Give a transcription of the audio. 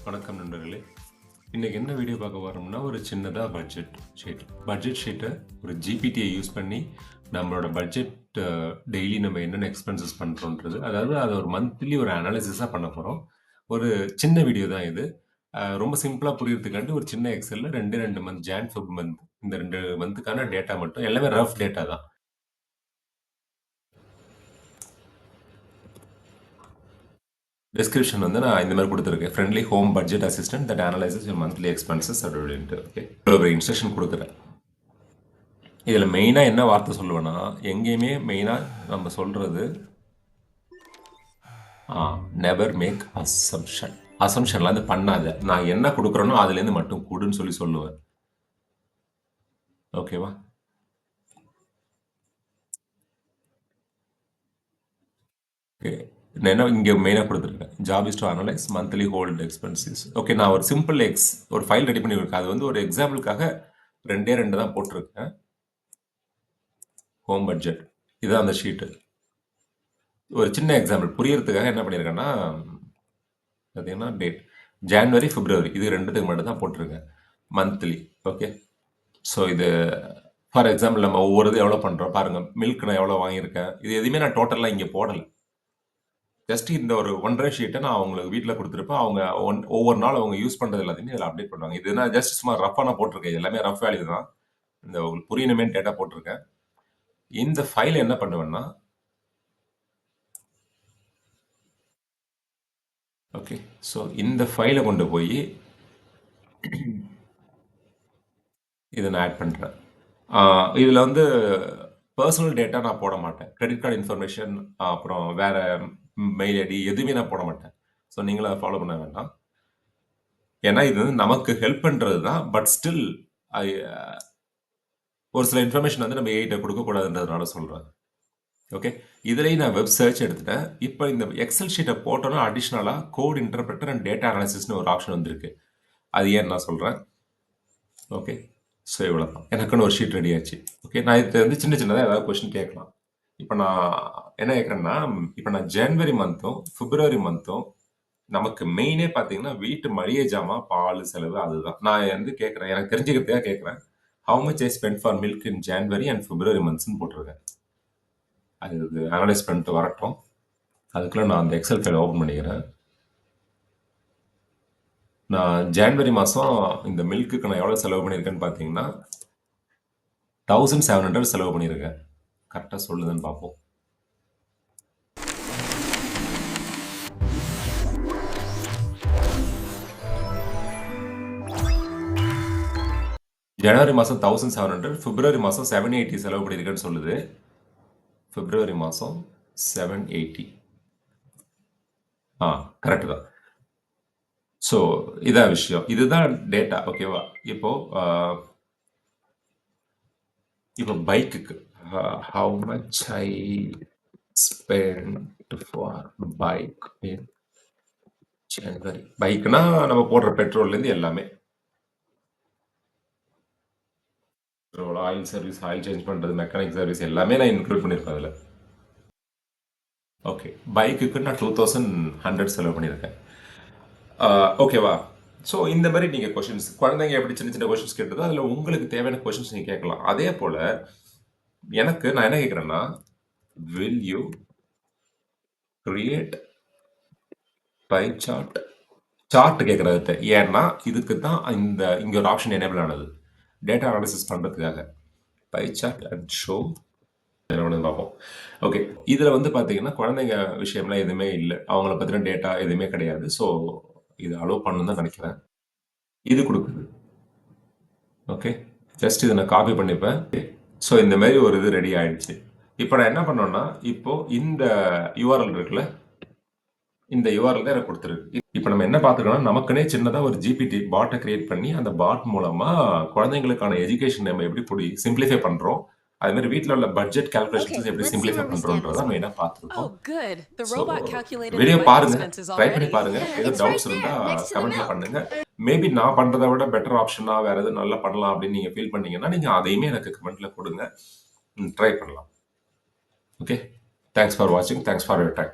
வணக்கம் நண்பர்களே. இன்னைக்கு என்ன வீடியோ பார்க்க வரோம்னா, ஒரு சின்னதா பட்ஜெட் ஷீட்டை ஒரு ஜிபிடியை யூஸ் பண்ணி நம்மளோட பட்ஜெட் டெய்லி நம்ம என்னென்ன எக்ஸ்பென்சஸ் பண்ணுறோன்றது, அதாவது அதை ஒரு மந்த்லி ஒரு அனாலிசிஸாக பண்ண போகிறோம். ஒரு சின்ன வீடியோ தான் இது. ரொம்ப சிம்பிளாக புரியறதுக்காண்டி ஒரு சின்ன எக்ஸலில் ரெண்டு மந்த் ஜான் ஃபெப் மந்த் இந்த 2 மந்த்துக்கான டேட்டா மட்டும் எல்லாமே ரஃப் டேட்டா தான். டிஸ்கிரிப்ஷன் வந்து நான் இந்த மாதிரி கொடுத்துருக்கேன். Friendly home budget assistant that analyses your monthly expenses அப்படின்ட்டு. ஓகே, இவ்வளோ இன்ஸ்ட்ரக்ஷன் கொடுக்குறேன். இதில் மெயினாக என்ன வார்த்தை சொல்லுவேன்னா, எங்கேயுமே மெயினாக நம்ம சொல்கிறது நெவர் மேக் அசம்ஷன்லாம் வந்து பண்ணாத. நான் என்ன கொடுக்குறேனோ அதுலேருந்து மட்டும் கொடுன்னு சொல்லுவேன். ஓகேவா? ஓகே, நான் என்ன இங்கே மெயினாக கொடுத்துருக்கேன், job is to analyse monthly hold expenses. Okay, நான் ஒரு சிம்பிள் ஒரு ஃபைல் ரெடி பண்ணியிருக்கேன். அது வந்து ஒரு எக்ஸாம்பிளுக்காக ரெண்டு தான் போட்டிருக்கேன். ஹோம் பட்ஜெட் இதுதான் அந்த ஷீட்டு. ஒரு சின்ன எக்ஸாம்பிள் புரியறதுக்காக என்ன பண்ணியிருக்கேன்னா, பார்த்தீங்கன்னா டேட் ஜான்வரி பிப்ரவரி இது ரெண்டுத்துக்கு மட்டும் தான் போட்டிருக்கேன் மந்த்லி. ஓகே, ஸோ இது ஃபார் எக்ஸாம்பிள் நம்ம ஒவ்வொரு இது எவ்வளோ பண்ணுறோம் பாருங்கள். மில்க் நான் எவ்வளோ வாங்கியிருக்கேன், இது எதுவுமே நான் டோட்டலாக இங்கே போடலை. ஜஸ்ட் இந்த ஒரு 1.5 ஷீட்டை நான் அவங்களுக்கு வீட்டில் கொடுத்துருப்பேன். அவங்க ஒவ்வொரு நாள் அவங்க யூஸ் பண்ணுறது எல்லாத்தையுமே இதில் அப்டேட் பண்ணுவாங்க. இது நான் ஜஸ்ட் சும்மா ரஃபாக நான் போட்டிருக்கேன். இது எல்லாமே ரஃப் வேல்யூ தான். இந்த உங்களுக்கு புரியணுமே டேட்டா போட்டிருக்கேன். இந்த ஃபைல் என்ன பண்ணுவேன்னா, ஓகே, ஸோ இந்த ஃபைலை கொண்டு போய் இதை நான் ஆட் பண்ணுறேன். இதில் வந்து பர்சனல் டேட்டா நான் போட மாட்டேன். கிரெடிட் கார்டு இன்ஃபர்மேஷன், அப்புறம் வேறு மெயில் ஐடி எதுவுமே நான் போட மாட்டேன். ஸோ நீங்களும் அதை ஃபாலோ பண்ண வேண்டாம். ஏன்னா இது வந்து நமக்கு ஹெல்ப் பண்ணுறது தான். பட் ஸ்டில் ஒரு சில இன்ஃபர்மேஷன் வந்து நம்ம ஏஐட்ட கொடுக்கக்கூடாதுன்றதுனால சொல்கிறேன். ஓகே, இதுலேயும் நான் வெப் சர்ச் எடுத்துட்டேன். இப்போ இந்த எக்ஸல் ஷீட்டை போட்டோன்னா அடிஷ்னலாக கோட் இன்டர்பிரட்டர் அண்ட் டேட்டா அனாலிசிஸ்னு ஒரு ஆப்ஷன் வந்திருக்கு. அது ஏன்னு நான் சொல்கிறேன். ஓகே, ஸோ இவ்வளோ தான். எனக்குன்னு ஒரு ஷீட் ரெடி ஆச்சு. ஓகே, நான் இது வந்து சின்னதாக ஏதாவது கொஸ்டின் கேட்கலாம். இப்போ நான் என்ன கேட்குறேன்னா, இப்போ நான் ஜனவரி மந்த்தும் பிப்ரவரி மந்த்தும் நமக்கு மெயினே பார்த்தீங்கன்னா வீட்டு மளிகை ஜாமான், பால் செலவு அதுதான். நான் வந்து கேட்குறேன், எனக்கு தெரிஞ்சுக்கிறதுக்காக கேட்குறேன். How much I spend for milk in January and February மந்த்ஸ்ன்னு போட்டிருக்கேன். அது அனலைஸ் பண்ணிட்டு வரட்டும். அதுக்குள்ளே நான் அந்த எக்ஸல் ஃபைல் ஓப்பன் பண்ணிக்கிறேன். நான் ஜான்வரி மாதம் இந்த மில்க்குக்கு நான் எவ்வளோ செலவு பண்ணியிருக்கேன்னு பார்த்தீங்கன்னா 1700 செலவு பண்ணியிருக்கேன். கரெக்டாக சொல்லுதுன்னு பார்ப்போம். ஜனவரி மாதம் 1700, பிப்ரவரி மாதம் 780 செலவு பண்ணியிருக்கேன்னு சொல்லுது. பிப்ரவரி மாதம் 780. கரெக்டு தான். ஸோ இதான் விஷயம், இதுதான் டேட்டா. ஓகேவா? இப்போ பைக்குக்கு how much I spend for bike in January. பைக்னா நம்ம போடுற பெட்ரோல்லேருந்து எல்லாமே, ஆயில் சர்வீஸ், ஆயில் சேஞ்ச் பண்ணுறது, மெக்கானிக் சர்வீஸ் எல்லாமே நான் இன்க்ளூட் பண்ணியிருப்பேன் அதில். ஓகே, பைக்குக்கு நான் 2100 செலவு பண்ணியிருக்கேன். ஓகேவா? ஸோ இந்த மாதிரி நீங்கள் கொஷின்ஸ், குழந்தைங்க எப்படி சின்ன சின்ன கொஷின்ஸ் கேட்டதோ அதில் உங்களுக்கு தேவையான கொஷின்ஸ் நீங்கள் கேட்கலாம். அதே போல் எனக்கு நான் என்ன கேட்குறேன்னா, will you create pie chart கேட்குறது. ஏன்னா இதுக்கு தான் இங்கே ஒரு ஆப்ஷன் எனேபிள் ஆனது, டேட்டா அனாலிசிஸ் பண்ணுறதுக்காக. பை சார்ட் அண்ட் ஷோ பார்ப்போம். ஓகே, இதில் வந்து பார்த்தீங்கன்னா குழந்தைங்க விஷயம்லாம் எதுவுமே இல்லை, அவங்கள பற்றின டேட்டா எதுவுமே கிடையாது. ஸோ இது அலோவ் பண்ணணும் தான் நினைக்கிறேன். இது கொடுக்குது. ஓகே, ஜஸ்ட் இதை நான் காப்பி பண்ணிப்பேன். ஸோ இந்த மாதிரி ஒரு இது ரெடி ஆயிடுச்சு. இப்போ நான் என்ன பண்ணோன்னா, இப்போ இந்த யூஆர்எல் இருக்குல்ல, இந்த யூஆர்எல் தான் எனக்கு கொடுத்துருக்கு. இப்போ நம்ம என்ன பார்த்துக்கணும், நமக்குன்னே சின்னதாக ஒரு ஜிபிடி பாட்டை கிரியேட் பண்ணி அந்த பாட் மூலமாக குழந்தைங்களுக்கான எஜுகேஷன் நம்ம எப்படி சிம்பிளிஃபை பண்ணுறோம், அது மாதிரி வீட்டில் உள்ள பட்ஜெட் கால்குலேஷன்ஸ் எப்படி சிம்பிளிஃபை பண்ணுறோன்றதை மெயினாக பார்த்துருக்கோம். வீடியோ பாருங்க, ட்ரை பண்ணி பாருங்க. ஏதோ டவுட்ஸ் இருந்தால் கமெண்ட்ல பண்ணுங்க. மேபி நான் பண்ணுறதை விட பெட்டர் ஆப்ஷனாக வேறு எதுவும் நல்லா பண்ணலாம் அப்படின்னு நீங்கள் ஃபீல் பண்ணீங்கன்னா நீங்கள் அதையுமே எனக்கு கமெண்ட்ல கொடுங்க, ட்ரை பண்ணலாம். ஓகே, தேங்க்ஸ் ஃபார் வாட்சிங், தேங்க்ஸ் ஃபார் யுவர் டைம்.